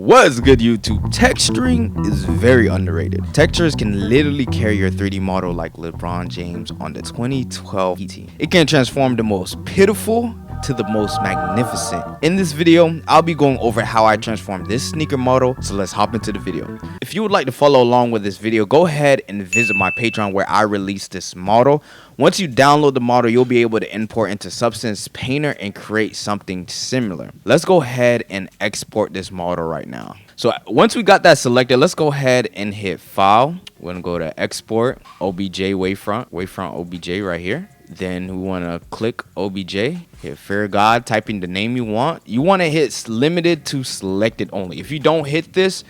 What's good, YouTube? Texturing is very underrated. Textures can literally carry your 3D model like LeBron James on the 2012 Heat team. It can transform the most pitiful to the most magnificent. In this video, I'll be going over how I transformed this sneaker model, so let's hop into the video. If you would like to follow along with this video, go ahead and visit my Patreon where I release this model. Once you download the model, you'll be able to import into Substance Painter and create something similar. Let's go ahead and export this model right now. So once we got that selected, let's go ahead and hit File. We're gonna go to Export, OBJ Wavefront OBJ right here. Then we want to click OBJ, hit Fair God, type in the name you want. You want to hit limited to selected only. If you don't hit this,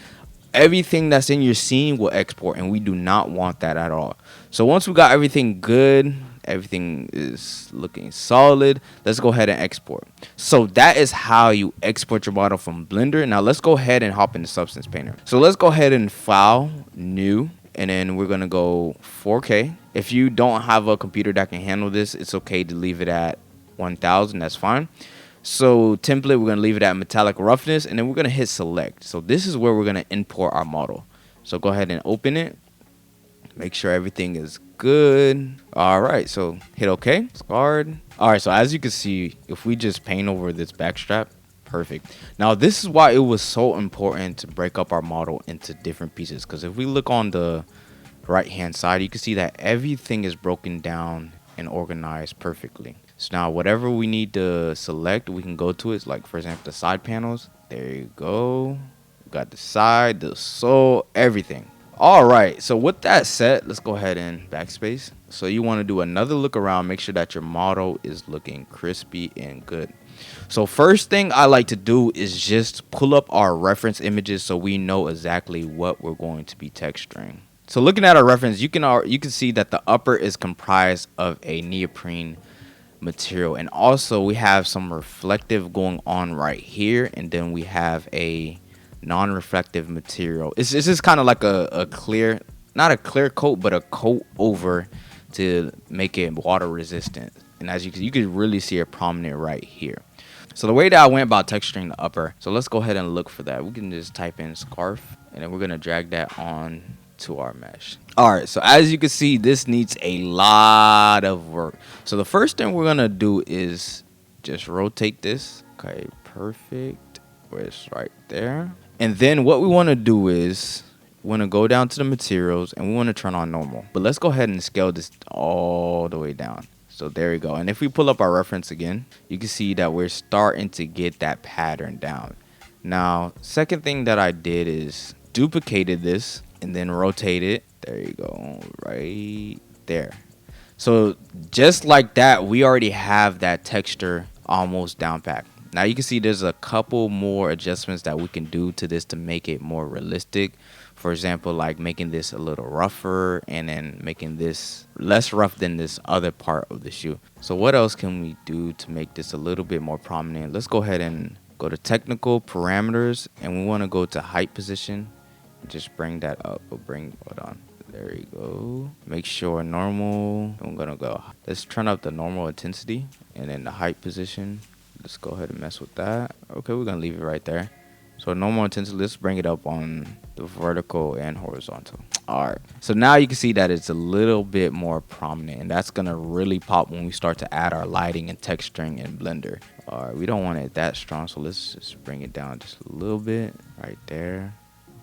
everything that's in your scene will export, and we do not want that at all. So once we got everything good, everything is looking solid, let's go ahead and export. So that is how you export your model from Blender. Now let's go ahead and hop into Substance Painter. So let's go ahead and File, New, and then we're gonna go 4K. If you don't have a computer that can handle this, it's okay to leave it at 1000. That's fine. So template, we're gonna leave it at metallic roughness, and then we're gonna hit select. So this is where we're gonna import our model. So go ahead and open it. Make sure everything is good. All right, so hit OK. Scarred. All right, so as you can see, if we just paint over this backstrap, perfect. Now this is why it was so important to break up our model into different pieces, because if we look on the right hand side, you can see that everything is broken down and organized perfectly. So now whatever we need to select, we can go to it. Like for example, the side panels. There you go. We got the side, the sole, everything. All right, so with that said, let's go ahead and backspace. So you want to do another look around, make sure that your model is looking crispy and good. So first thing I like to do is just pull up our reference images so we know exactly what we're going to be texturing. So looking at our reference, you can see that the upper is comprised of a neoprene material, and also we have some reflective going on right here, and then we have a non-reflective material. It's just kind of like a clear, not a clear coat, but a coat over to make it water resistant. And as you can really see it prominent right here. So the way that I went about texturing the upper, so let's go ahead and look for that. We can just type in scarf, and then we're gonna drag that on to our mesh. All right, so as you can see, this needs a lot of work. So the first thing we're gonna do is just rotate this. Okay, perfect. Where it's right there. And then what we want to do is we want to go down to the materials and we want to turn on normal. But let's go ahead and scale this all the way down. So there you go. And if we pull up our reference again, you can see that we're starting to get that pattern down. Now, second thing that I did is duplicated this and then rotate it. There you go, right there. So just like that, we already have that texture almost down pat. Now you can see there's a couple more adjustments that we can do to this to make it more realistic. For example, like making this a little rougher and then making this less rough than this other part of the shoe. So what else can we do to make this a little bit more prominent? Let's go ahead and go to technical parameters, and we want to go to height position. Just bring that up. Hold on. There you go. Make sure normal. I'm gonna go. Let's turn up the normal intensity and then the height position. Let's go ahead and mess with that. Okay, we're gonna leave it right there. So normal intensity, let's bring it up on the vertical and horizontal. All right, so now you can see that it's a little bit more prominent, and that's gonna really pop when we start to add our lighting and texturing in Blender. All right, we don't want it that strong, so let's just bring it down just a little bit right there.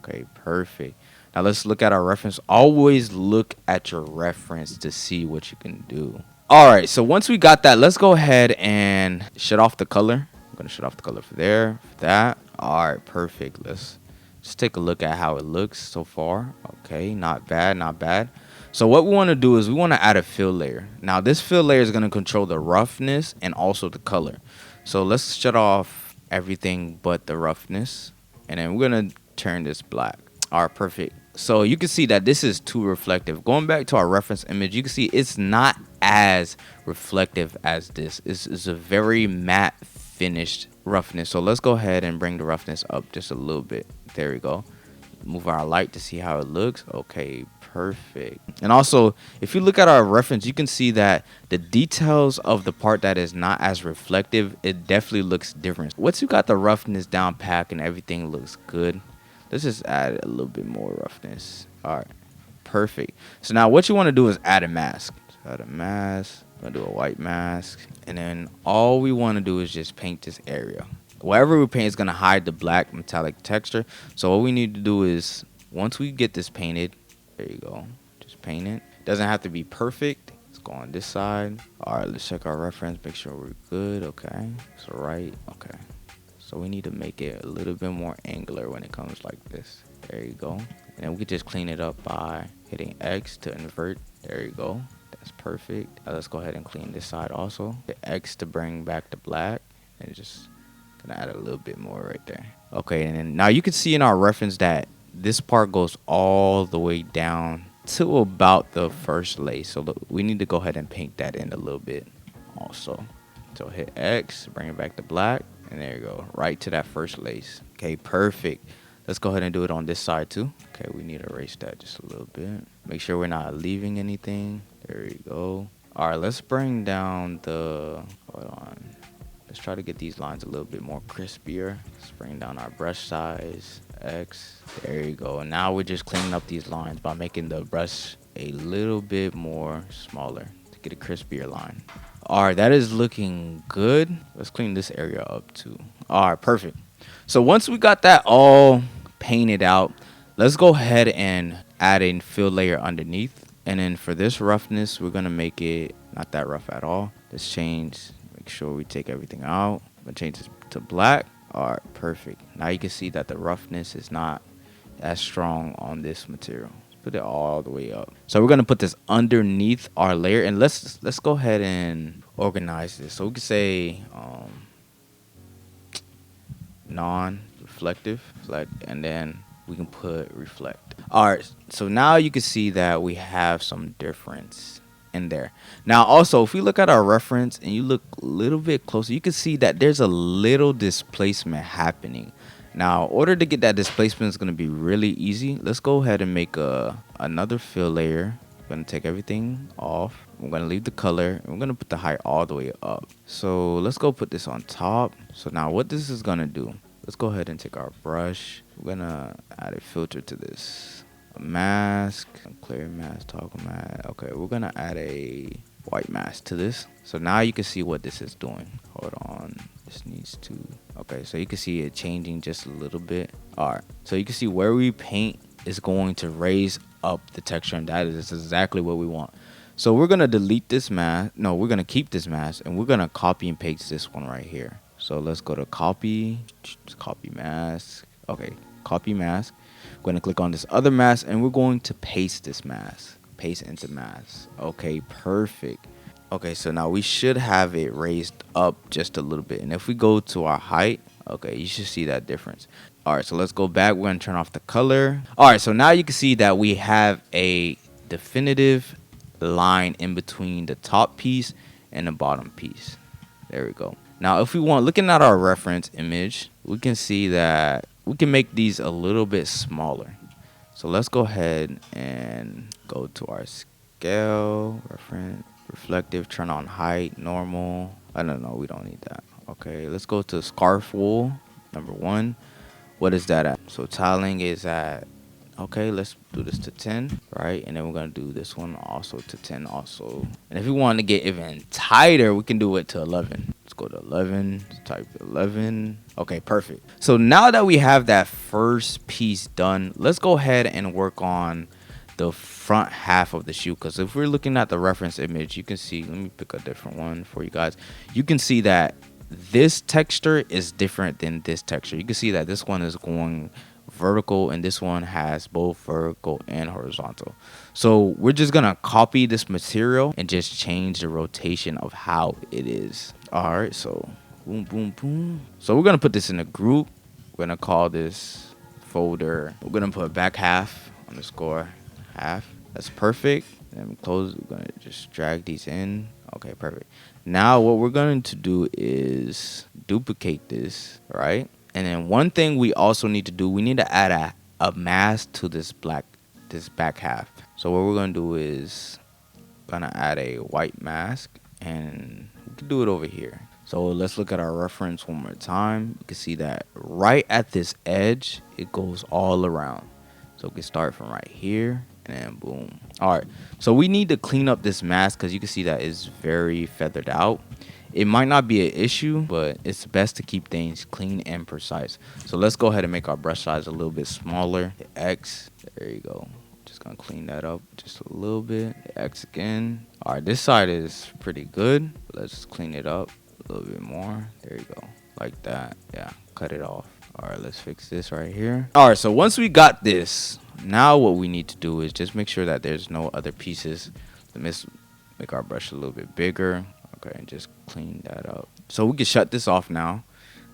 Okay, perfect. Now let's look at our reference. Always look at your reference to see what you can do. All right, so once we got that, let's go ahead and shut off the color. I'm gonna shut off the color for there, for that. All right, perfect. Let's just take a look at how it looks so far. Okay, not bad, not bad. So what we want to do is we want to add a fill layer. Now this fill layer is going to control the roughness and also the color. So let's shut off everything but the roughness, and then we're going to turn this black. All right, perfect. So you can see that this is too reflective. Going back to our reference image, you can see it's not as reflective as this. This is a very matte finished roughness. So let's go ahead and bring the roughness up just a little bit. There we go. move our light to see how it looks. Okay, perfect. And also, if you look at our reference, you can see that the details of the part that is not as reflective, it definitely looks different. Once you got the roughness down pack and everything looks good, let's just add a little bit more roughness. All right, perfect. So now what you want to do is add a mask. So add a mask. I'm gonna do a white mask, and then all we want to do is just paint this area. Whatever we paint is gonna hide the black metallic texture. So what we need to do is, once we get this painted, there you go, just paint it. Doesn't have to be perfect. Let's go on this side. All right, let's check our reference, make sure we're good. Okay, so right. Okay, so we need to make it a little bit more angular when it comes like this. There you go. And then we can just clean it up by hitting X to invert. There you go. That's perfect. Let's go ahead and clean this side also. Hit X to bring back the black, and just gonna add a little bit more right there. Okay, and then now you can see in our reference that this part goes all the way down to about the first lace. So look, we need to go ahead and paint that in a little bit also. So hit X, bring it back to black, and there you go, right to that first lace. Okay, perfect. Let's go ahead and do it on this side too. Okay, we need to erase that just a little bit. Make sure we're not leaving anything. There you go. All right, let's bring down the, hold on. Let's try to get these lines a little bit more crispier. Let's bring down our brush size, X. There you go. And now we're just cleaning up these lines by making the brush a little bit more smaller to get a crispier line. All right, that is looking good. Let's clean this area up too. All right, perfect. So once we got that all painted out, let's go ahead and add a fill layer underneath. And then for this roughness, we're gonna make it not that rough at all. Let's change. Make sure we take everything out. I'm gonna change this to black. All right, perfect. Now you can see that the roughness is not as strong on this material. Let's put it all the way up. So we're gonna put this underneath our layer, and let's go ahead and organize this. So we can say non-reflective, and then we can put reflect. All right, so now you can see that we have some difference in there. Now also, if we look at our reference and you look a little bit closer, you can see that there's a little displacement happening. Now in order to get that displacement, is going to be really easy. Let's go ahead and make another fill layer. I'm going to take everything off. We're going to leave the color, and we're going to put the height all the way up. So let's go put this on top. So now what this is going to do, let's go ahead and take our brush. We're going to add a filter to this. A mask, clear mask, toggle mask. Okay, we're gonna add a white mask to this. So now you can see what this is doing. Hold on, this needs to, okay, so you can see it changing just a little bit. All right, so you can see where we paint is going to raise up the texture, and that is exactly what we want. So we're gonna delete this mask. No, we're gonna keep this mask, and we're gonna copy and paste this one right here. So let's go to copy mask. Okay, copy mask. We're going to click on this other mask, and we're going to paste this mask. Paste into mask. Okay, perfect. Okay, so now we should have it raised up just a little bit. And if we go to our height, okay, you should see that difference. All right, so let's go back. We're going to turn off the color. All right, so now you can see that we have a definitive line in between the top piece and the bottom piece. There we go. Now, if we want, looking at our reference image, we can see that we can make these a little bit smaller. So let's go ahead and go to our scale, reference, reflective, turn on height, normal. I don't know, we don't need that. Okay, let's go to scarf wool, number 1. What is that at? So tiling is at, okay, let's do this to 10, right? And then we're gonna do this one also to 10 also. And if we want to get even tighter, we can do it to 11. Let's go to 11, type 11. Okay, perfect. So now that we have that first piece done, let's go ahead and work on the front half of the shoe. Because if we're looking at the reference image, you can see, let me pick a different one for you guys. You can see that this texture is different than this texture. You can see that this one is going vertical and this one has both vertical and horizontal. So we're just gonna copy this material and just change the rotation of how it is. All right, so boom, boom, boom. So we're gonna put this in a group. We're gonna call this folder. We're gonna put back half underscore half. That's perfect. And close. We're gonna just drag these in. Okay, perfect. Now what we're going to do is duplicate this, right? And then one thing we also need to do, we need to add a mask to this back half. So what we're gonna do is gonna add a white mask, and we can do it over here. So let's look at our reference one more time. You can see that right at this edge, it goes all around. So we can start from right here and then boom. All right, so we need to clean up this mask because you can see that it's very feathered out. It might not be an issue, but it's best to keep things clean and precise. So let's go ahead and make our brush size a little bit smaller. Hit X, there you go. Just gonna clean that up just a little bit. Hit X again. All right, this side is pretty good. Let's clean it up a little bit more. There you go, like that. Yeah, cut it off. All right, let's fix this right here. All right, so once we got this, now what we need to do is just make sure that there's no other pieces. Let's make our brush a little bit bigger. Okay, and just clean that up. So we can shut this off now.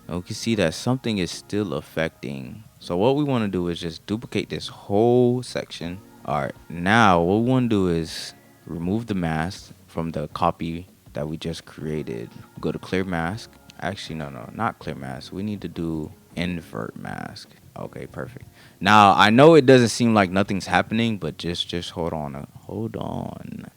And we can see that something is still affecting. So what we want to do is just duplicate this whole section. All right, now what we want to do is remove the mask from the copy that we just created. Go to clear mask. Actually, no, not clear mask. We need to do invert mask. Okay, perfect. Now I know it doesn't seem like nothing's happening, but just hold on.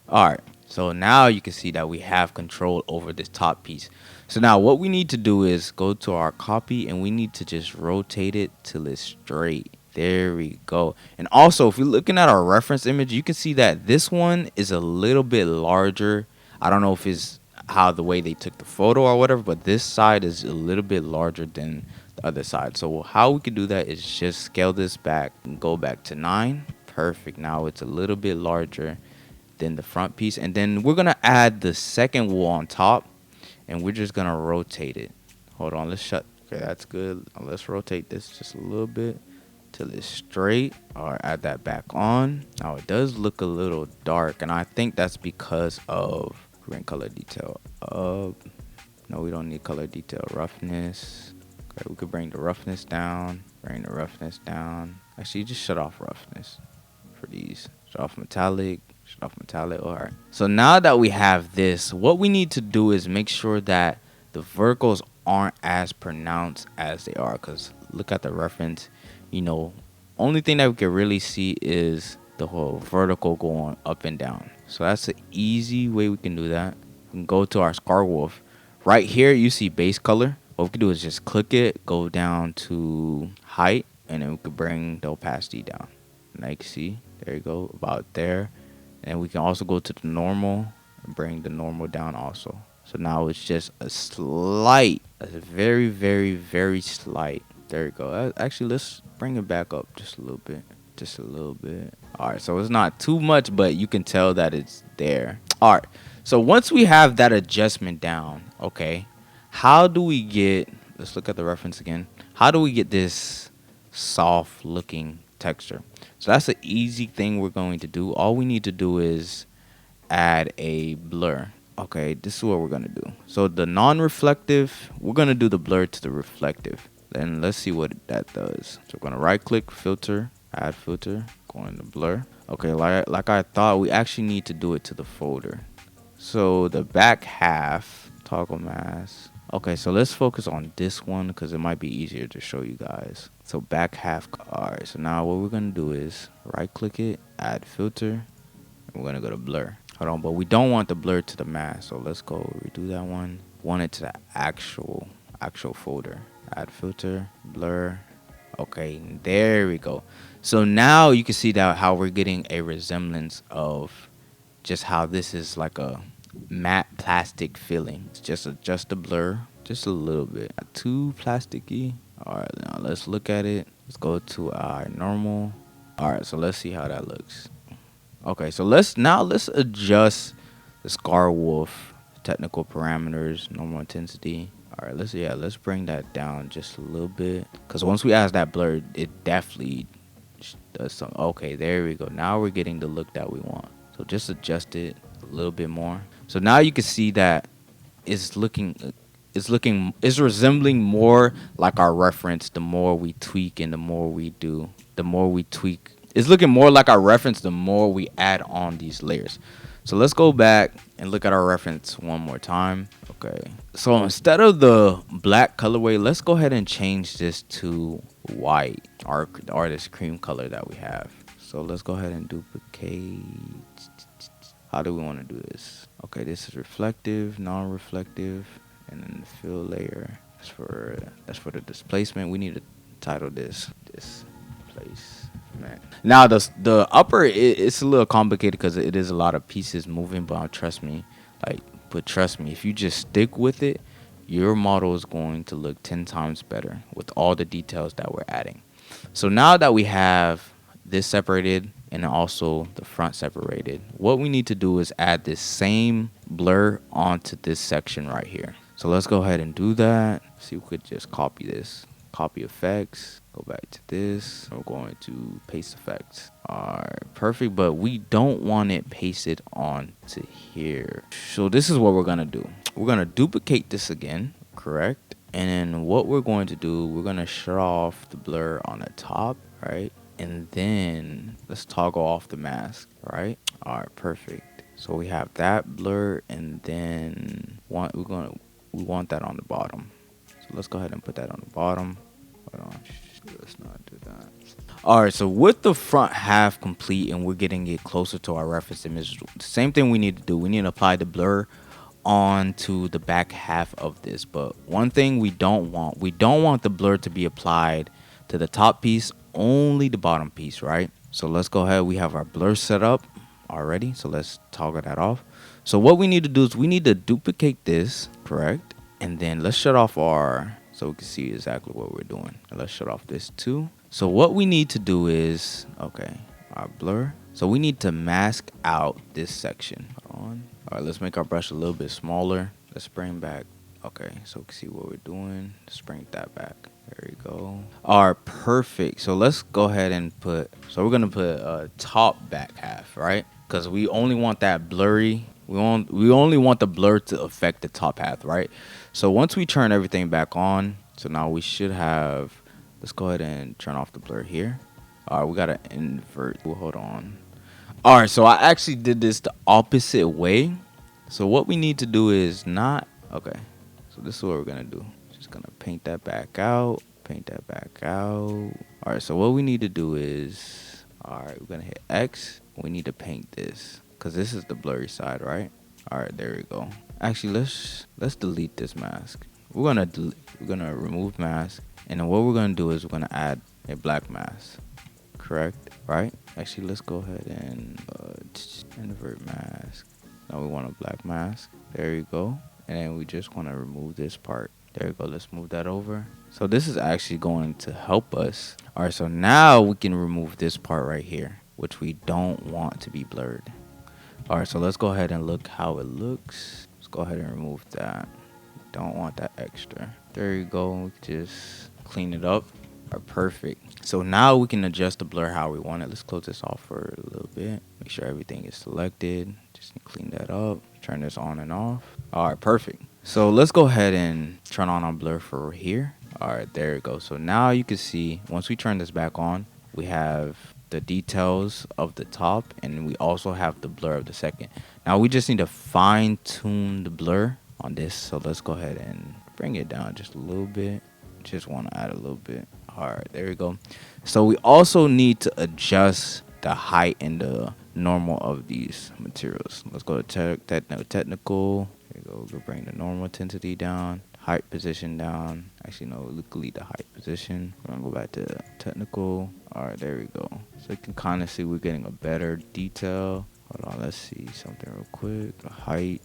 All right, so now you can see that we have control over this top piece. So now what we need to do is go to our copy, and we need to just rotate it till it's straight. There we go. And also, if you're looking at our reference image, you can see that this one is a little bit larger. I don't know if it's how the way they took the photo or whatever, but this side is a little bit larger than the other side. So how we can do that is just scale this back and go back to 9. Perfect. Now it's a little bit larger than the front piece, and then we're gonna add the second wool on top, and we're just gonna rotate it. Hold on, let's shut. Okay, that's good. Let's rotate this just a little bit till it's straight. All right, add that back on. Now it does look a little dark, and I think that's because of green color detail up. No, we don't need color detail. Roughness. Okay, we could bring the roughness down. Bring the roughness down. Actually, just shut off roughness for these. Shut off metallic. Shut off metallic. All right. So now that we have this, what we need to do is make sure that the verticals aren't as pronounced as they are. Because look at the reference. You know, only thing that we can really see is the whole vertical going up and down. So that's an easy way we can do that. We can go to our Scarwolf. Right here, you see base color. What we can do is just click it, go down to height, and then we could bring the opacity down. Now you can see, there you go, about there. And we can also go to the normal and bring the normal down also. So now it's just a slight, a very, very, very slight. There you go. Actually, let's bring it back up just a little bit. Just a little bit. All right, so it's not too much, but you can tell that it's there. All right, so once we have that adjustment down, okay, how do we get, let's look at the reference again. How do we get this soft looking texture? So that's an easy thing we're going to do. All we need to do is add a blur. Okay, this is what we're going to do. So the non-reflective, we're going to do the blur to the reflective. Then let's see what that does. So we're going to right click, filter, add filter, go into blur. Okay, like I thought, we actually need to do it to the folder. So the back half, toggle mask. Okay, so let's focus on this one because it might be easier to show you guys. So back half. All right, so now what we're going to do is right click it, add filter, and we're going to go to blur. Hold on, but we don't want the blur to the mask. So let's go redo that one. Want it to the actual folder. Add filter, blur. Okay, there we go. So now you can see that how we're getting a resemblance of just how this is like a matte plastic feeling. Just adjust the blur just a little bit. Not too plasticky. All right, now let's look at it. Let's go to our normal. All right, so let's see how that looks. Okay, so let's adjust the Scarwolf technical parameters, normal intensity. All right, let's bring that down just a little bit, because once we add that blur, it definitely does something. Okay, there we go. Now we're getting the look that we want. So just adjust it a little bit more. So now you can see that it's resembling more like our reference. The more we tweak and the more we tweak. It's looking more like our reference the more we add on these layers. So let's go back and look at our reference one more time. Okay, so instead of the black colorway, let's go ahead and change this to white, or this cream color that we have. So let's go ahead and duplicate. How do we want to do this? Okay, this is reflective, non-reflective, and then the fill layer. That's for the displacement. We need to title this displacement. Now the upper it's a little complicated because it is a lot of pieces moving, but trust me, if you just stick with it, your model is going to look 10 times better with all the details that we're adding. So now that we have this separated and also the front separated, what we need to do is add this same blur onto this section right here. So let's go ahead and do that. See if we could just copy this. Copy effects, go back to this. We're going to paste effects. All right, perfect, but we don't want it pasted on to here. So this is what we're gonna do. We're gonna duplicate this again, correct? And then what we're going to do, we're gonna shut off the blur on the top, right? And then let's toggle off the mask, right? All right, perfect. So we have that blur, and then we want that on the bottom. So let's go ahead and put that on the bottom. Hold on, let's not do that. All right, so with the front half complete and we're getting it closer to our reference image, the same thing we need to do. We need to apply the blur onto the back half of this. But one thing we don't want the blur to be applied to the top piece, only the bottom piece, right? So let's go ahead. We have our blur set up already, so let's toggle that off. So what we need to do is we need to duplicate this, correct? And then let's shut off so we can see exactly what we're doing. And let's shut off this too. So what we need to do is, okay, our blur. So we need to mask out this section. Hold on. All right, let's make our brush a little bit smaller. Let's bring back, okay, so we can see what we're doing. Let's bring that back. There we go. All right, perfect. So let's go ahead and we're gonna put a top back half, right? Because we only want that blurry. We only want the blur to affect the top half, right? So once we turn everything back on, so now we should have, let's go ahead and turn off the blur here. All right, we gotta invert. Hold on. All right, so I actually did this the opposite way. So what we need to do is okay. So this is what we're gonna do. Just gonna paint that back out. All right, so what we need to do is, all right, we're gonna hit X. We need to paint this because this is the blurry side, right? All right, there we go. Actually, let's delete this mask. We're gonna remove mask, and then what we're gonna do is we're gonna add a black mask, correct? Right? Actually, let's go ahead and invert mask. Now we want a black mask. There you go. And then we just want to remove this part. There you go. Let's move that over. So this is actually going to help us. All right, so now we can remove this part right here, which we don't want to be blurred. All right, so let's go ahead and look how it looks. Let's go ahead and remove that. Don't want that extra. There you go. We can just clean it up. All right, perfect. So now we can adjust the blur how we want it. Let's close this off for a little bit. Make sure everything is selected. Just clean that up. Turn this on and off. All right, perfect. So let's go ahead and turn on our blur for here. All right, there we go. So now you can see once we turn this back on, we have the details of the top, and we also have the blur of the second. Now we just need to fine tune the blur on this. So let's go ahead and bring it down just a little bit. Just want to add a little bit. All right, there we go. So we also need to adjust the height and the normal of these materials. Let's go to technical. There you go. We'll bring the normal intensity down, height position down. Actually, no, we'll delete the height position. We're gonna go back to technical. All right, there we go. So you can kind of see we're getting a better detail. Hold on, let's see something real quick. The height,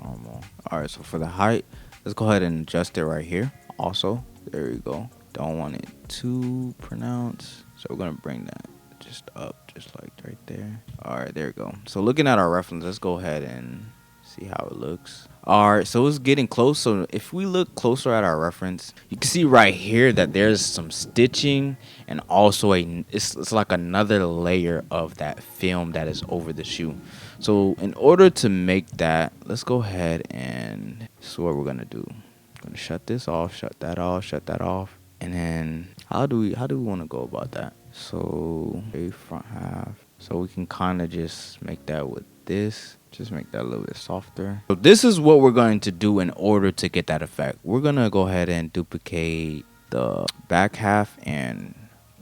normal. All right, so for the height, let's go ahead and adjust it right here. Also, there you go. Don't want it too pronounced, so we're gonna bring that just up, just like right there. All right, there we go. So looking at our reference, let's go ahead and see how it looks. All right, so it's getting close. So if we look closer at our reference, you can see right here that there's some stitching, and also it's like another layer of that film that is over the shoe. So in order to make that, let's go ahead and this is what we're gonna do. I'm gonna shut this off, shut that off. And then how do we want to go about that? So a front half. So we can kind of just make that with this. Just make that a little bit softer. So this is what we're going to do in order to get that effect. We're gonna go ahead and duplicate the back half and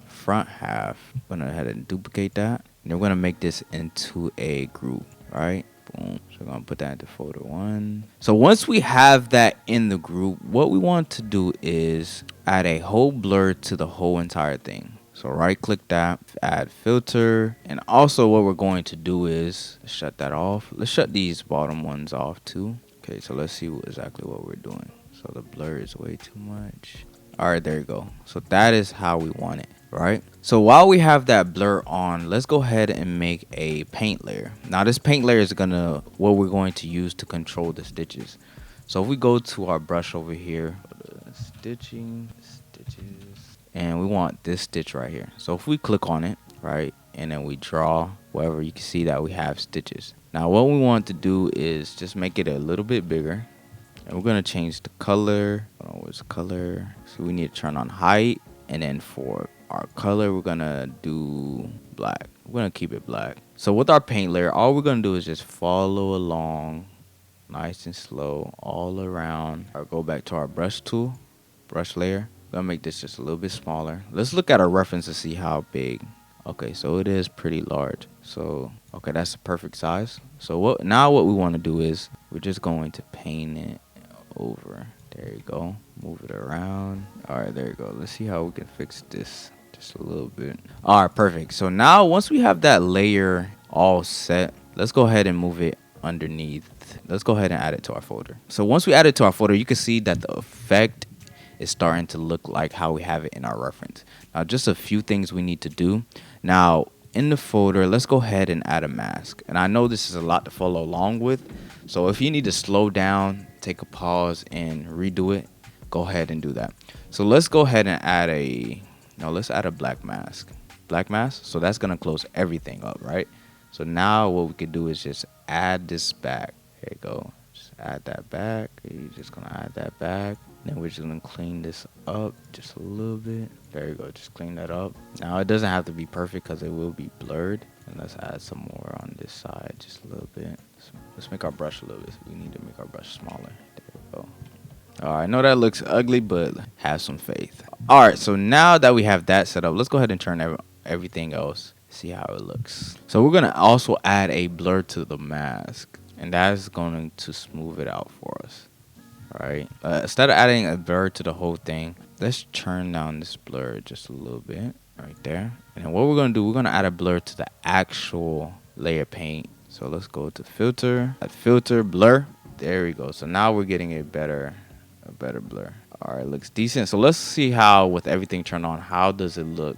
front half. I'm gonna head and duplicate that. And we're gonna make this into a group, right? Boom. So we're gonna put that into folder 1. So once we have that in the group, what we want to do is add a whole blur to the whole entire thing. So right click that, add filter. And also what we're going to do is shut that off. Let's shut these bottom ones off too. Okay, so let's see exactly what we're doing. So the blur is way too much. All right, there you go. So that is how we want it, right? So while we have that blur on, let's go ahead and make a paint layer. Now this paint layer is what we're going to use to control the stitches. So if we go to our brush over here, stitches, and we want this stitch right here. So if we click on it, right, and then we draw wherever, you can see that we have stitches. Now what we want to do is just make it a little bit bigger. And we're going to change the color. Where's color? So we need to turn on height. And then for our color, we're going to do black. We're going to keep it black. So with our paint layer, all we're going to do is just follow along nice and slow all around. Or go back to our brush tool, brush layer. We're going to make this just a little bit smaller. Let's look at our reference to see how big. Okay, so it is pretty large. So, okay, that's the perfect size. So what we want to do is we're just going to paint it over. There you go. Move it around. All right, there you go. Let's see how we can fix this just a little bit. All right, perfect. So now once we have that layer all set, let's go ahead and move it underneath. Let's go ahead and add it to our folder. So once we add it to our folder, you can see that the effect is starting to look like how we have it in our reference. Now just a few things we need to do. Now in the folder, let's go ahead and add a mask. And I know this is a lot to follow along with. So if you need to slow down, take a pause and redo it, go ahead and do that. So let's go ahead and add let's add a black mask. Black mask. So that's going to close everything up, right? So now what we could do is just add this back. There you go. Just add that back. You're just going to add that back. Then we're just going to clean this up just a little bit. There you go. Just clean that up. Now it doesn't have to be perfect because it will be blurred. And let's add some more on this side just a little bit. Let's make our brush a little bit. We need to make our brush smaller. There we go. All right, I know that looks ugly, but have some faith. All right, so now that we have that set up, let's go ahead and turn everything else. See how it looks. So we're going to also add a blur to the mask. And that's going to smooth it out for us. All right. Instead of adding a blur to the whole thing, let's turn down this blur just a little bit right there. And then what we're going to do, we're going to add a blur to the actual layer paint. So let's go to filter, add filter, blur. There we go. So now we're getting a better blur. All right, looks decent. So let's see how, with everything turned on, how does it look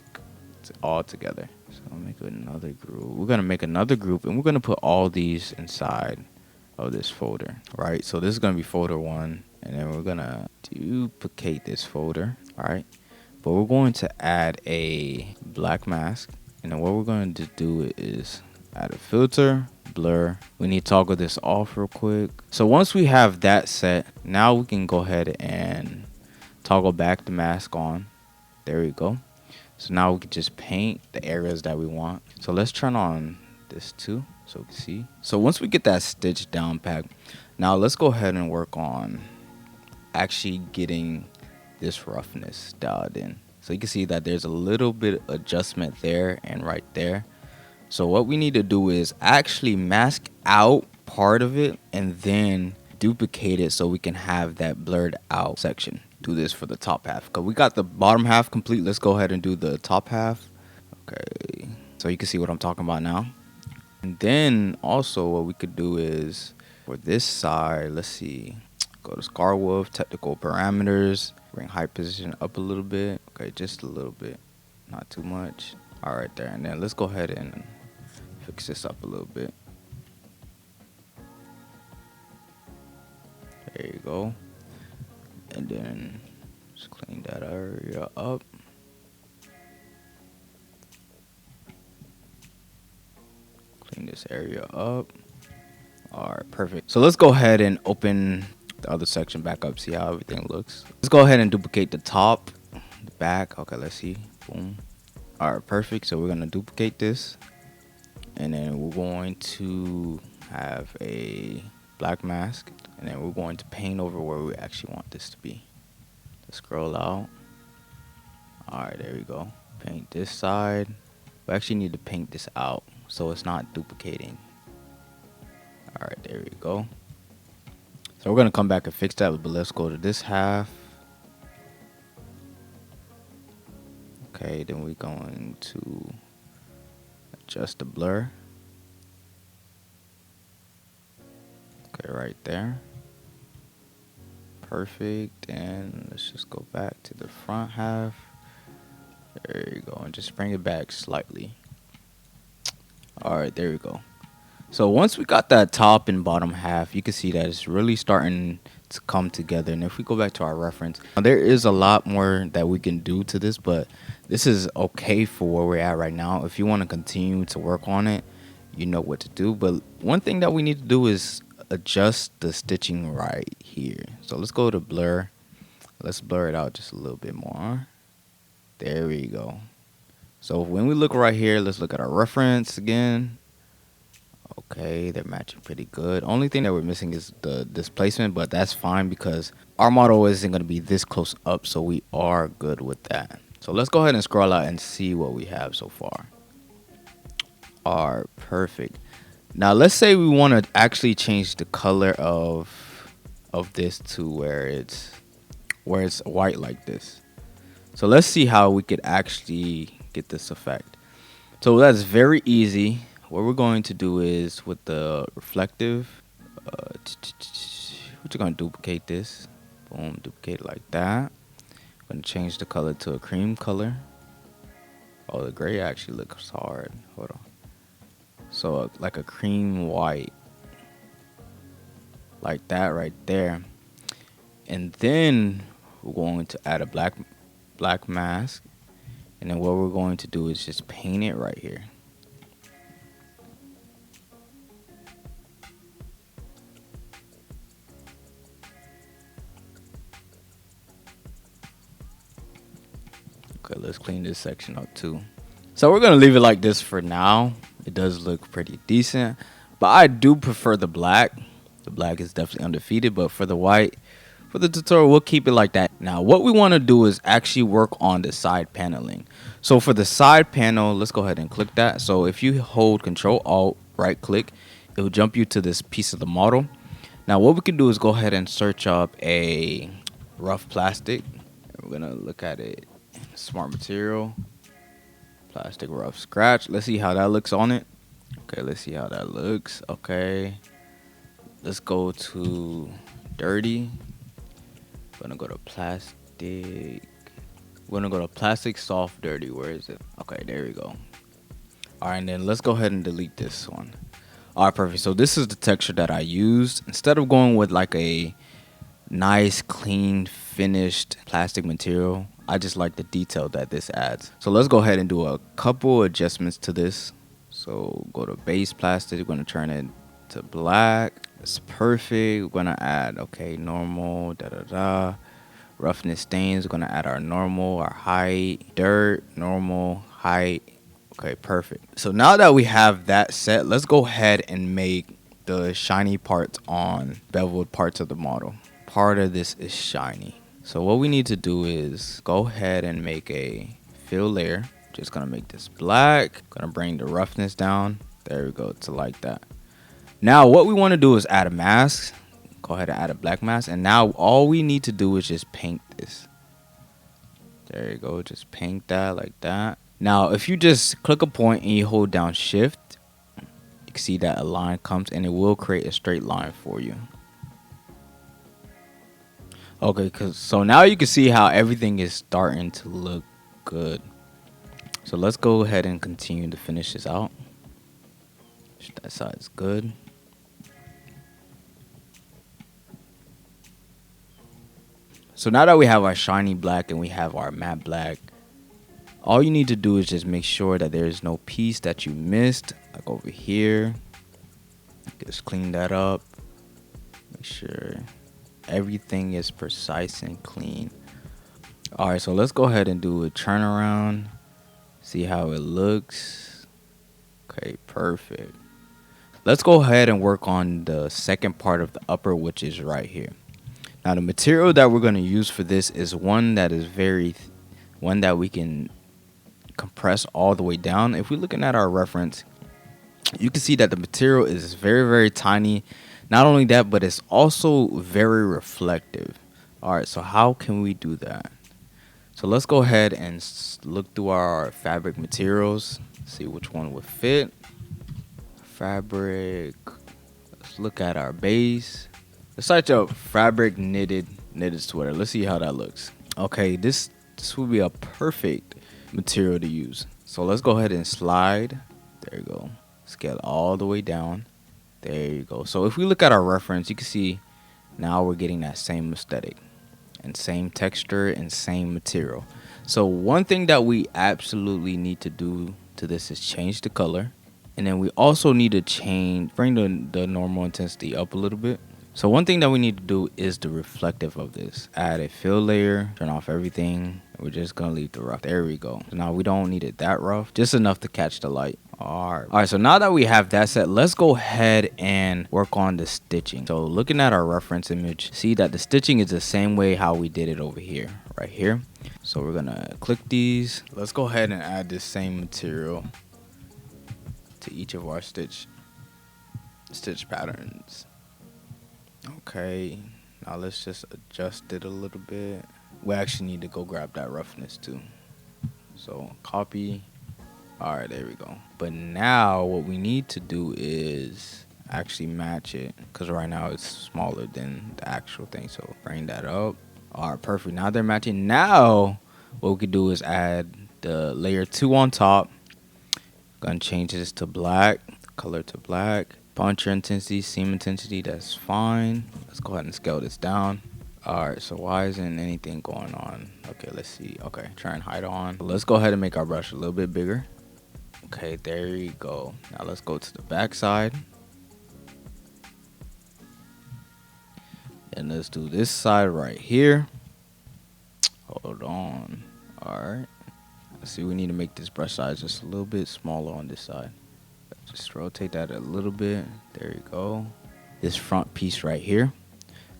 all together. So I'll make another group. We're going to make another group and we're going to put all these inside of this folder, right? So this is going to be folder 1, and then we're going to duplicate this folder, all right? But we're going to add a black mask, and then what we're going to do is add a filter, blur. We need to toggle this off real quick. So once we have that set, now we can go ahead and toggle back the mask on. There we go. So now we can just paint the areas that we want. So let's turn on this too, so we can see. So once we get that stitch down pat, now let's go ahead and work on actually getting this roughness dialed in. So you can see that there's a little bit adjustment there and right there. So what we need to do is actually mask out part of it and then duplicate it so we can have that blurred out section. Do this for the top half because we got the bottom half complete. Let's go ahead and do the top half. Okay, so you can see what I'm talking about now. And then also what we could do is for this side, let's see, go to Scarwolf, technical parameters, bring height position up a little bit. Okay, just a little bit, not too much. All right there. And then let's go ahead and fix this up a little bit. There you go. And then just clean that area up. Clean this area up. All right, perfect. So let's go ahead and open the other section back up, see how everything looks. Let's go ahead and duplicate the top, the back. Okay, let's see. Boom. All right, perfect. So we're going to duplicate this. And then we're going to have a black mask. And then we're going to paint over where we actually want this to be. Let's scroll out. All right, there we go. Paint this side. We actually need to paint this out so it's not duplicating. All right, there we go. So we're gonna come back and fix that, but let's go to this half. Okay, then we're going to adjust the blur. Okay, right there. Perfect. And let's just go back to the front half. There you go, and just bring it back slightly. All right, there we go. So once we got that top and bottom half, you can see that it's really starting to come together. And if we go back to our reference, there is a lot more that we can do to this, but this is okay for where we're at right now. If you want to continue to work on it, you know what to do. But one thing that we need to do is adjust the stitching right here. So let's go to blur. Let's blur it out just a little bit more. There we go. So when we look right here, let's look at our reference again. Okay, they're matching pretty good. Only thing that we're missing is the displacement, but that's fine because our model isn't going to be this close up, so we are good with that. So let's go ahead and scroll out and see what we have so far. All right, perfect. Now let's say we want to actually change the color of this to where it's white like this. So let's see how we could actually get this effect. So that's very easy. What we're going to do is with the reflective, we're just going to duplicate this. Boom, duplicate it like that. I'm going to change the color to a cream color. Oh, the gray actually looks hard. Hold on. So like a cream white. Like that right there. And then we're going to add a black mask. And then what we're going to do is just paint it right here. Okay, let's clean this section up too. So we're gonna leave it like this for now. It does look pretty decent, but I do prefer the black. The black is definitely undefeated, but for the white, for the tutorial, we'll keep it like that. Now, what we want to do is actually work on the side paneling. So for the side panel, let's go ahead and click that. So if you hold Control Alt, right click, it will jump you to this piece of the model. Now, what we can do is go ahead and search up a rough plastic. We're gonna look at it. Smart material, plastic rough scratch. Let's see how that looks on it. Okay, let's see how that looks. Okay, let's go to dirty. We're gonna go to plastic. We're gonna go to plastic soft dirty. Where is it? Okay, there we go. All right, and then let's go ahead and delete this one. All right, perfect. So this is the texture that I used. Instead of going with like a nice, clean, finished plastic material, I just like the detail that this adds. So let's go ahead and do a couple adjustments to this. So go to base plastic. We're going to turn it to black. It's perfect. We're going to add, okay, normal, roughness stains. We're going to add our normal, our height, dirt, normal, height. Okay, perfect. So now that we have that set, let's go ahead and make the shiny parts on beveled parts of the model. Part of this is shiny. So what we need to do is go ahead and make a fill layer. Just gonna make this black. Gonna bring the roughness down. There we go, to like that. Now what we want to do is add a mask. Go ahead and add a black mask. And now all we need to do is just paint this. There you go, just paint that like that. Now if you just click a point and you hold down shift, you can see that a line comes and it will create a straight line for you. Okay, so now you can see how everything is starting to look good. So let's go ahead and continue to finish this out. That side is good. So now that we have our shiny black and we have our matte black, all you need to do is just make sure that there is no piece that you missed, like over here. Just clean that up. Make sure everything is precise and clean. All right, so let's go ahead and do a turnaround. See how it looks. Okay, perfect. Let's go ahead and work on the second part of the upper, which is right here. Now the material that we're going to use for this is one that is very one that we can compress all the way down. If we're looking at our reference, you can see that the material is very, very tiny. Not only that, but it's also very reflective. All right, so how can we do that? So let's go ahead and look through our fabric materials, see which one would fit. Fabric. Let's look at our base. Let's search up fabric knitted sweater. Let's see how that looks. Okay, this would be a perfect material to use. So let's go ahead and slide. There you go. Scale all the way down. There you go. So if we look at our reference, you can see now we're getting that same aesthetic and same texture and same material. So one thing that we absolutely need to do to this is change the color. And then we also need to bring the normal intensity up a little bit. So one thing that we need to do is the reflective of this. Add a fill layer, turn off everything. We're just gonna leave the rough. There we go. So now we don't need it that rough, just enough to catch the light. All right, so now that we have that set, let's go ahead and work on the stitching. So looking at our reference image, see that the stitching is the same way how we did it over here, right here. So we're gonna click these. Let's go ahead and add this same material to each of our stitch patterns. Okay, now let's just adjust it a little bit. We actually need to go grab that roughness too. So copy. All right, there we go. But now what we need to do is actually match it, because right now it's smaller than the actual thing. So bring that up. All right, perfect. Now they're matching. Now what we could do is add the layer 2 on top. Gonna change this to black, color to black. Puncture intensity, seam intensity, that's fine. Let's go ahead and scale this down. All right, so why isn't anything going on? Okay, let's see. Okay, try and hide on. Let's go ahead and make our brush a little bit bigger. Okay, there you go. Now let's go to the back side. And let's do this side right here. Hold on. All right. Let's see, we need to make this brush size just a little bit smaller on this side. Just rotate that a little bit. There you go. This front piece right here.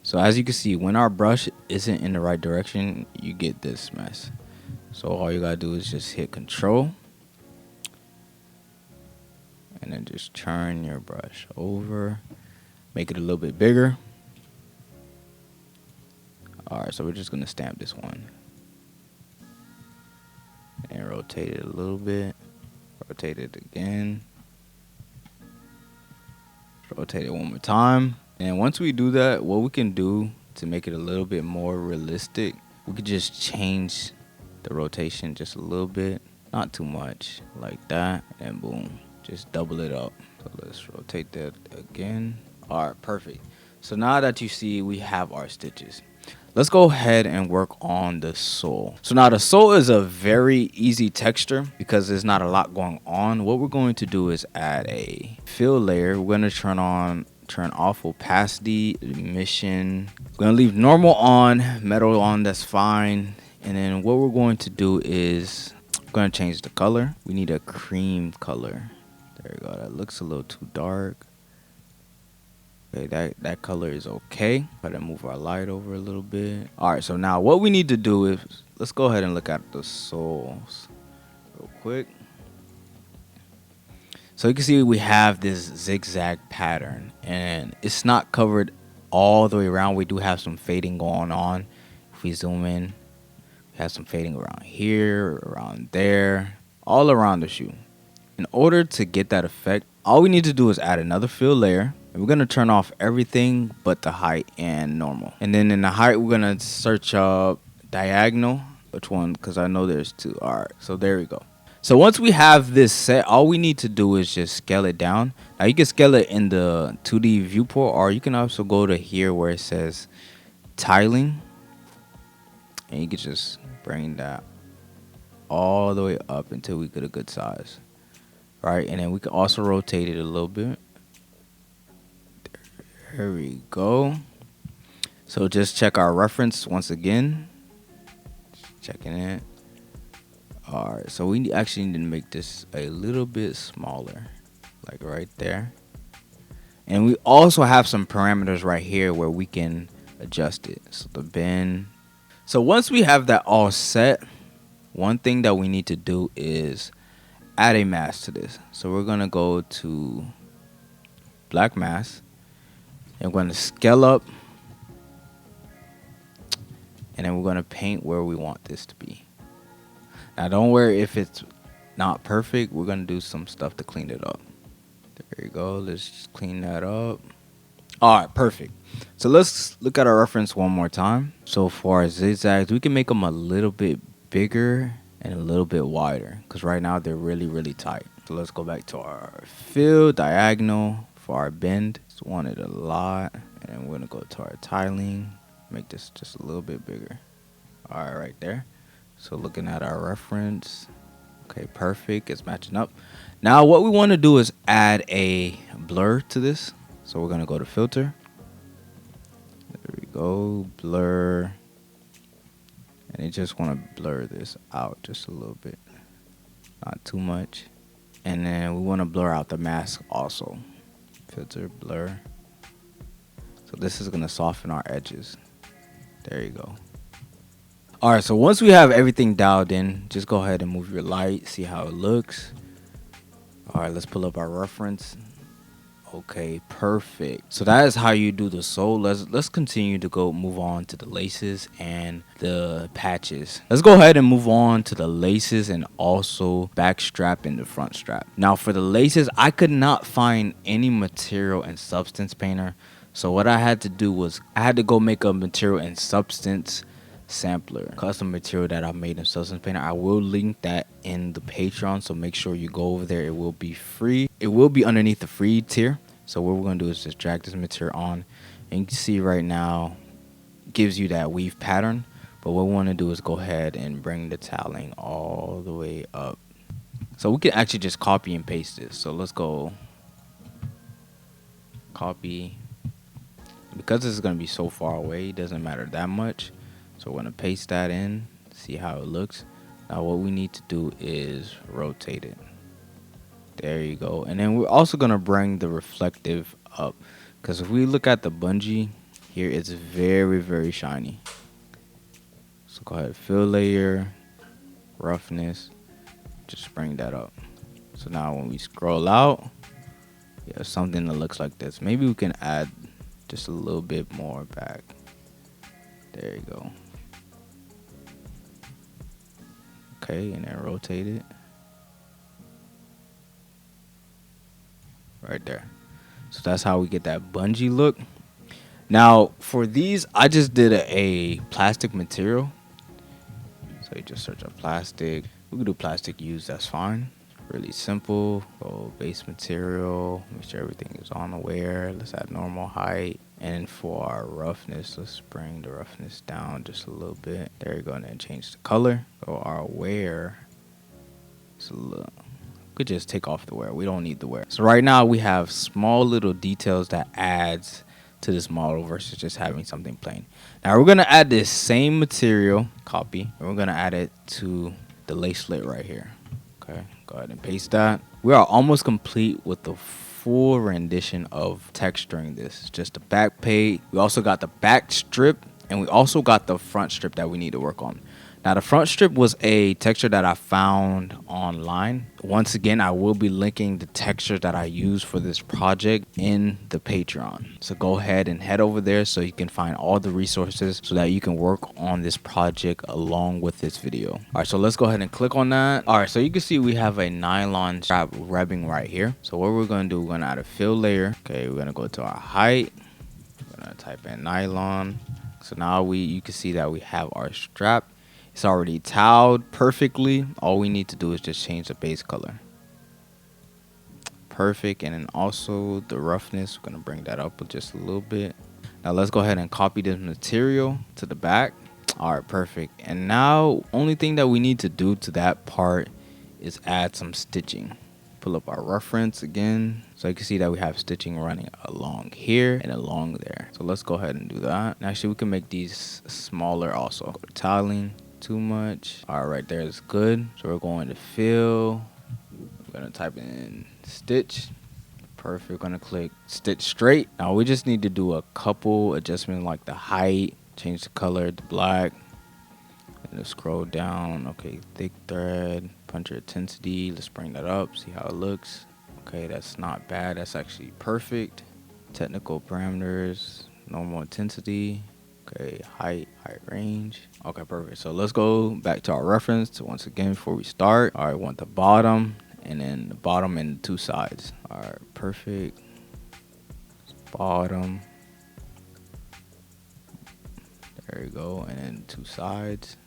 So as you can see, when our brush isn't in the right direction, you get this mess. So all you gotta do is just hit Control. And then just turn your brush over. Make it a little bit bigger. Alright, so we're just gonna stamp this one. And rotate it a little bit. Rotate it again. Rotate it one more time. And once we do that, what we can do to make it a little bit more realistic, we could just change the rotation just a little bit, not too much, like that, and boom, just double it up. So let's rotate that again. All right, perfect. So now that you see we have our stitches, let's go ahead and work on the sole. So now the sole is a very easy texture because there's not a lot going on. What we're going to do is add a fill layer. We're going to turn off opacity, emission. We're going to leave normal on, metal on, that's fine. And then what we're going to do is we're going to change the color. We need a cream color. There we go. That looks a little too dark. Okay, that color is okay. Try to move our light over a little bit. All right, so now what we need to do is, let's go ahead and look at the soles real quick. So you can see we have this zigzag pattern, and it's not covered all the way around. We do have some fading going on. If we zoom in, we have some fading around here, around there, all around the shoe. In order to get that effect, all we need to do is add another fill layer. And we're going to turn off everything but the height and normal. And then in the height, we're going to search up diagonal. Which one? Because I know there's two. All right, so there we go. So once we have this set, all we need to do is just scale it down. Now you can scale it in the 2D viewport, or you can also go to here where it says tiling. And you can just bring that all the way up until we get a good size. Right, and then we can also rotate it a little bit. There we go. So just check our reference once again. Checking it. All right, so we actually need to make this a little bit smaller, like right there. And we also have some parameters right here where we can adjust it. So the bend. So once we have that all set, one thing that we need to do is add a mask to this. So we're gonna go to black mask, and we're gonna scale up, and then we're gonna paint where we want this to be. Now don't worry if it's not perfect, we're gonna do some stuff to clean it up. There you go, let's just clean that up. All right, perfect. So let's look at our reference one more time. So for our zigzags, we can make them a little bit bigger and a little bit wider, because right now they're really tight. So let's go back to our fill diagonal for our bend. Just want it a lot, and then we're gonna go to our tiling, make this just a little bit bigger. All right there. So looking at our reference, okay, perfect, it's matching up. Now what we want to do is add a blur to this. So we're gonna go to filter, there we go, blur, and you just want to blur this out just a little bit, not too much. And then we want to blur out the mask also. Filter, blur. So this is gonna soften our edges. There you go. All right, so once we have everything dialed in, just go ahead and move your light, see how it looks. All right, let's pull up our reference. Okay, perfect. So that is how you do the sole. Let's continue to move on to the laces and the patches. Let's go ahead and move on to the laces and also back strap and the front strap. Now for the laces, I could not find any material and substance painter. So what I had to do was I had to go make a material and substance sampler, custom material that I made in Substance Painter. I will link that in the Patreon, so make sure you go over there. It will be free. It will be underneath the free tier. So what we're gonna do is just drag this material on, and you can see right now it gives you that weave pattern. But what we want to do is go ahead and bring the toweling all the way up. So we can actually just copy and paste this. So let's go copy. Because this is gonna be so far away, it doesn't matter that much. So we're gonna paste that in, see how it looks. Now what we need to do is rotate it. There you go. And then we're also gonna bring the reflective up, because if we look at the bungee here, it's very shiny. So go ahead, fill layer, roughness, just bring that up. So now when we scroll out, we have something that looks like this. Maybe we can add just a little bit more back. There you go. Okay, and then rotate it. Right there. So that's how we get that bungee look. Now for these, I just did a plastic material. So you just search up plastic. We can do plastic used, that's fine. Really simple. Go base material, make sure everything is on the wear. Let's add normal height. And for our roughness, let's bring the roughness down just a little bit. There you go, and then change the color. So our wear, so look, we could just take off the wear. We don't need the wear. So right now we have small little details that adds to this model versus just having something plain. Now we're gonna add this same material, copy, and we're gonna add it to the lace slit right here. Okay, go ahead and paste that. We are almost complete with the full rendition of texturing this. It's just the back page. We also got the back strip, and we also got the front strip that we need to work on. Now the front strip was a texture that I found online. Once again, I will be linking the textures that I use for this project in the Patreon. So go ahead and head over there so you can find all the resources so that you can work on this project along with this video. All right, so let's go ahead and click on that. All right, so you can see we have a nylon strap webbing right here. So what we're gonna do, we're gonna add a fill layer. Okay, we're gonna go to our height. We're gonna type in nylon. So now you can see that we have our strap. It's already tiled perfectly. All we need to do is just change the base color. Perfect. And then also the roughness, we're going to bring that up with just a little bit. Now let's go ahead and copy this material to the back. All right, perfect. And now only thing that we need to do to that part is add some stitching. Pull up our reference again. So you can see that we have stitching running along here and along there. So let's go ahead and do that. And actually we can make these smaller also. Go to tiling. Too much. All right, there is good. So we're going to fill. We're going to type in stitch. Perfect. We're going to click stitch straight. Now we just need to do a couple adjustments like the height, change the color to black. And scroll down. Okay, thick thread, puncher intensity. Let's bring that up, see how it looks. Okay, that's not bad. That's actually perfect. Technical parameters, normal intensity. Okay, height range. Okay, perfect. So let's go back to our reference once again before we start. All right, want the bottom and then the bottom and the two sides. All right, perfect. Bottom. There you go, and then two sides.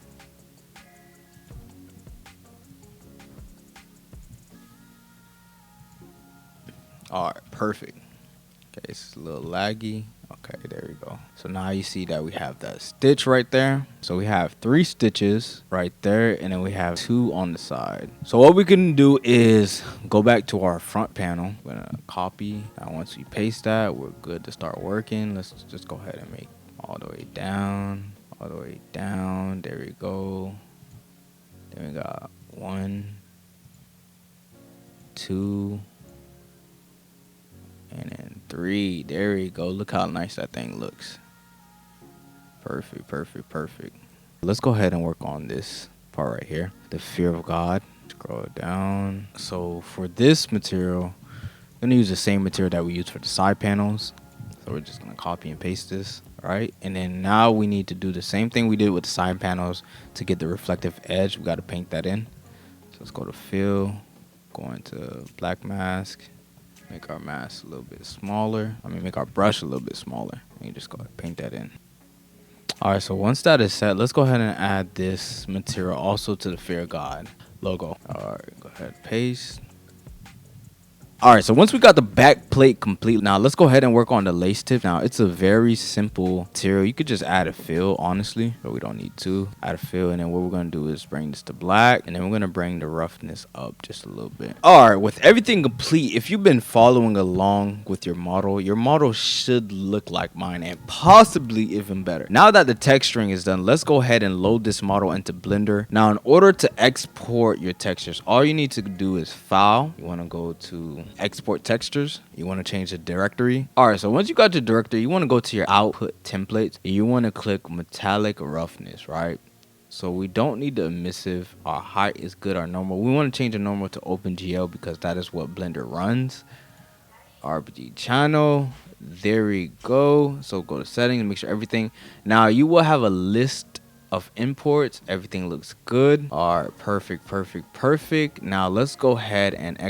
All right, perfect. Okay, it's a little laggy. Okay, there we go. So now you see that we have that stitch right there. So we have 3 stitches right there, and then we have 2 on the side. So what we can do is go back to our front panel. We're gonna copy. Now once we paste that, we're good to start working. Let's just go ahead and make all the way down, all the way down. There we go. Then we got 1, 2, and then 3. There we go. Look how nice that thing looks. Perfect, perfect, perfect. Let's go ahead and work on this part right here. The fear of God. Scroll down. So for this material, I'm gonna use the same material that we used for the side panels. So we're just gonna copy and paste this. All right. And then now we need to do the same thing we did with the side panels to get the reflective edge. We got to paint that in. So let's go to fill, go into black mask. Make our mask a little bit smaller. Make our brush a little bit smaller. And you just go ahead and paint that in. All right, so once that is set, let's go ahead and add this material also to the Fear God logo. All right, go ahead, paste. All right, so once we got the back plate complete, now let's go ahead and work on the lace tip. Now it's a very simple material. You could just add a fill, honestly, but we don't need to add a fill. And then what we're gonna do is bring this to black, and then we're gonna bring the roughness up just a little bit. All right, with everything complete, if you've been following along with your model should look like mine and possibly even better. Now that the texturing is done, let's go ahead and load this model into Blender. Now, in order to export your textures, all you need to do is file. You wanna go to export textures. You want to change the directory. All right, so once you got your directory, you want to go to your output templates and you want to click metallic roughness, right? So we don't need the emissive. Our height is good, our normal. We want to change the normal to OpenGL because that is what Blender runs. RGB channel. There we go. So go to settings and make sure everything. Now you will have a list of imports. Everything looks good. All right, perfect, perfect, perfect. Now let's go ahead and